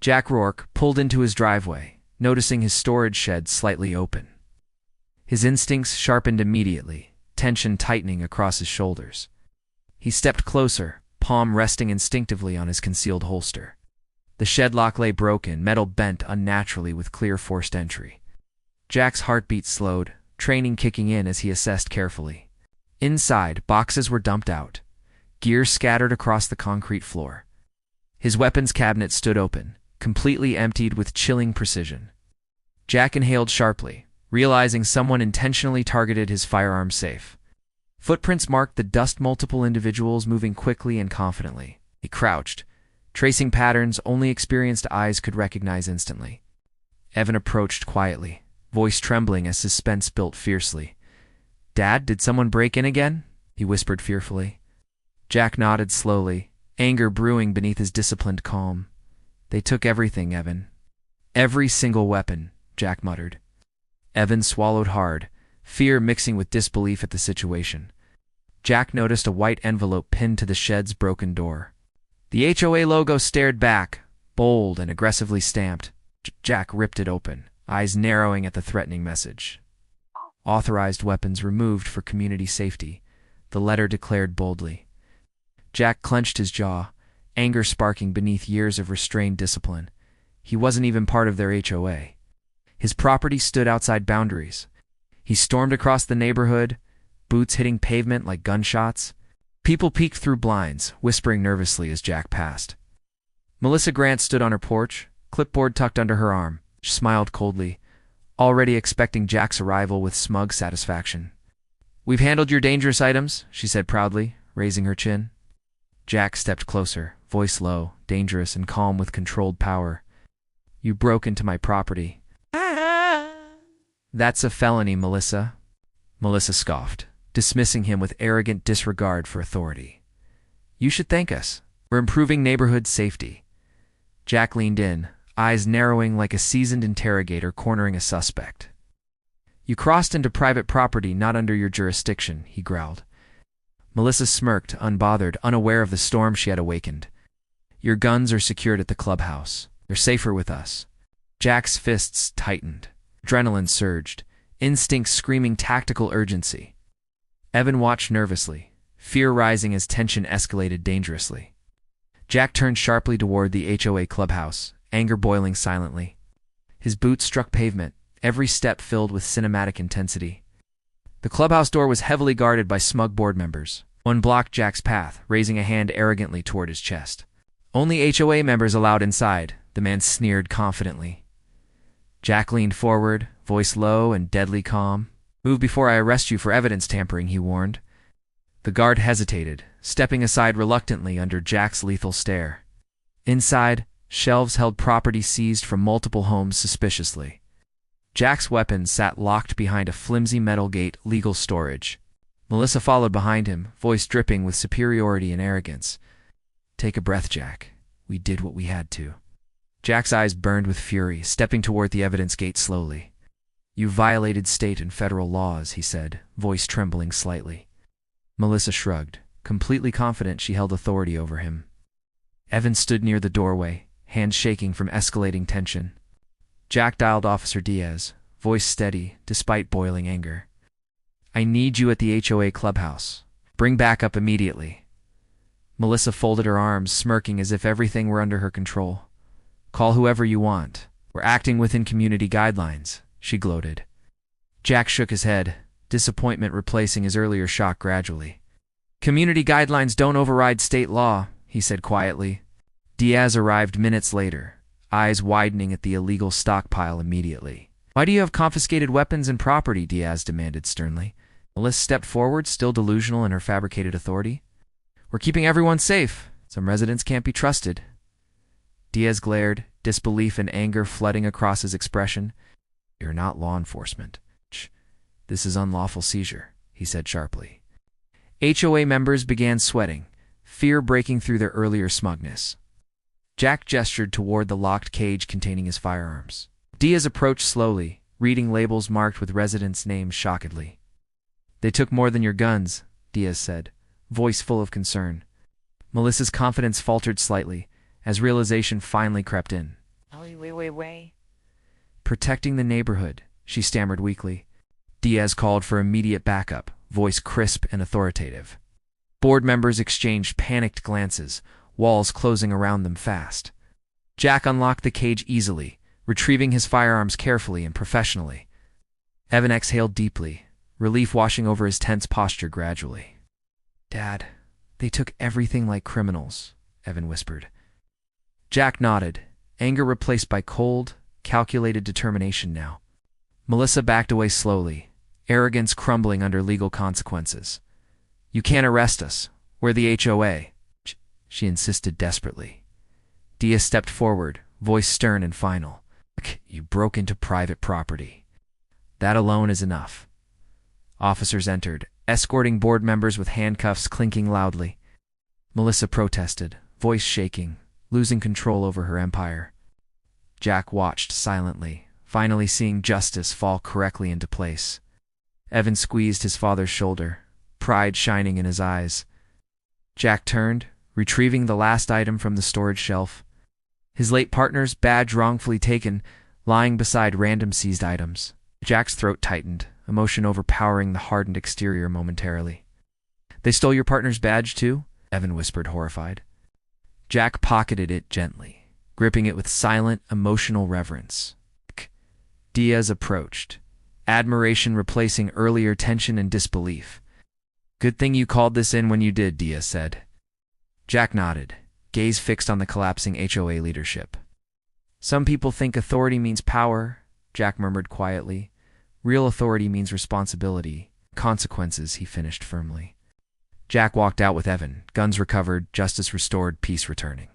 Jack Rourke pulled into his driveway, noticing his storage shed slightly open. His instincts sharpened immediately, tension tightening across his shoulders. He stepped closer, palm resting instinctively on his concealed holster. The shed lock lay broken, metal bent unnaturally with clear forced entry. Jack's heartbeat slowed, training kicking in as he assessed carefully. Inside, boxes were dumped out, gear scattered across the concrete floor. His weapons cabinet stood open, completely emptied with chilling precision. Jack inhaled sharply, realizing someone intentionally targeted his firearms safe. Footprints marked the dust, multiple individuals moving quickly and confidently. He crouched, tracing patterns only experienced eyes could recognize instantly. Evan approached quietly, voice trembling as suspense built fiercely. "Dad, did someone break in again?" he whispered fearfully. Jack nodded slowly, anger brewing beneath his disciplined calm. "They took everything, Evan." "Every single weapon," Jack muttered. Evan swallowed hard, fear mixing with disbelief at the situation. Jack noticed a white envelope pinned to the shed's broken door. The HOA logo stared back, bold and aggressively stamped. Jack ripped it open, eyes narrowing at the threatening message. "Authorized weapons removed for community safety," the letter declared boldly. Jack clenched his jaw, anger sparking beneath years of restrained discipline. He wasn't even part of their HOA. His property stood outside boundaries. He stormed across the neighborhood, boots hitting pavement like gunshots. People peeked through blinds, whispering nervously as Jack passed. Melissa Grant stood on her porch, clipboard tucked under her arm. She smiled coldly, already expecting Jack's arrival with smug satisfaction. "We've handled your dangerous items," she said proudly, raising her chin. Jack stepped closer, voice low, dangerous and calm with controlled power. "You broke into my property." "That's a felony, Melissa." Melissa scoffed, dismissing him with arrogant disregard for authority. "You should thank us. We're improving neighborhood safety." Jack leaned in, eyes narrowing like a seasoned interrogator cornering a suspect. "You crossed into private property not under your jurisdiction," he growled. Melissa smirked, unbothered, unaware of the storm she had awakened. "Your guns are secured at the clubhouse. They're safer with us." Jack's fists tightened. Adrenaline surged, instincts screaming tactical urgency. Evan watched nervously, fear rising as tension escalated dangerously. Jack turned sharply toward the HOA clubhouse, anger boiling silently. His boots struck pavement, every step filled with cinematic intensity. The clubhouse door was heavily guarded by smug board members. One blocked Jack's path, raising a hand arrogantly toward his chest. "Only HOA members allowed inside," the man sneered confidently. Jack leaned forward, voice low and deadly calm. "Move before I arrest you for evidence tampering," he warned. The guard hesitated, stepping aside reluctantly under Jack's lethal stare. Inside, shelves held property seized from multiple homes suspiciously. Jack's weapons sat locked behind a flimsy metal gate, legal storage. Melissa followed behind him, voice dripping with superiority and arrogance. "Take a breath, Jack. We did what we had to." Jack's eyes burned with fury, stepping toward the evidence gate slowly. "You violated state and federal laws," he said, voice trembling slightly. Melissa shrugged, completely confident she held authority over him. Evan stood near the doorway, hands shaking from escalating tension. Jack dialed Officer Diaz, voice steady despite boiling anger. "I need you at the HOA clubhouse. Bring backup immediately." Melissa folded her arms, smirking as if everything were under her control. "Call whoever you want. We're acting within community guidelines," she gloated. Jack shook his head, disappointment replacing his earlier shock gradually. "Community guidelines don't override state law," he said quietly. Diaz arrived minutes later, eyes widening at the illegal stockpile immediately. "Why do you have confiscated weapons and property?" Diaz demanded sternly. Melissa stepped forward, still delusional in her fabricated authority. "We're keeping everyone safe. Some residents can't be trusted." Diaz glared, disbelief and anger flooding across his expression. "You're not law enforcement. This is unlawful seizure," he said sharply. HOA members began sweating, fear breaking through their earlier smugness. Jack gestured toward the locked cage containing his firearms. Diaz approached slowly, reading labels marked with residents' names shockedly. "They took more than your guns," Diaz said, voice full of concern. Melissa's confidence faltered slightly, as realization finally crept in. HOA way? Protecting the neighborhood, she stammered weakly. Diaz called for immediate backup, voice crisp and authoritative. Board members exchanged panicked glances, walls closing around them fast. Jack unlocked the cage easily, retrieving his firearms carefully and professionally. Evan exhaled deeply, relief washing over his tense posture gradually. "Dad, they took everything like criminals," Evan whispered. Jack nodded, anger replaced by cold, calculated determination now. Melissa backed away slowly, arrogance crumbling under legal consequences. "You can't arrest us. We're the HOA," she insisted desperately. Diaz stepped forward, voice stern and final. "You broke into private property. That alone is enough." Officers entered, escorting board members with handcuffs clinking loudly. Melissa protested, voice shaking, losing control over her empire. Jack watched silently, finally seeing justice fall correctly into place. Evan squeezed his father's shoulder, pride shining in his eyes. Jack turned, retrieving the last item from the storage shelf. His late partner's badge wrongfully taken, lying beside random seized items. Jack's throat tightened, emotion overpowering the hardened exterior momentarily. "They stole your partner's badge too?" Evan whispered, horrified. Jack pocketed it gently, gripping it with silent, emotional reverence. Diaz approached, admiration replacing earlier tension and disbelief. "Good thing you called this in when you did," Diaz said. Jack nodded, gaze fixed on the collapsing HOA leadership. "Some people think authority means power," Jack murmured quietly. "Real authority means responsibility. Consequences," he finished firmly. Jack walked out with Evan, guns recovered, justice restored, peace returning.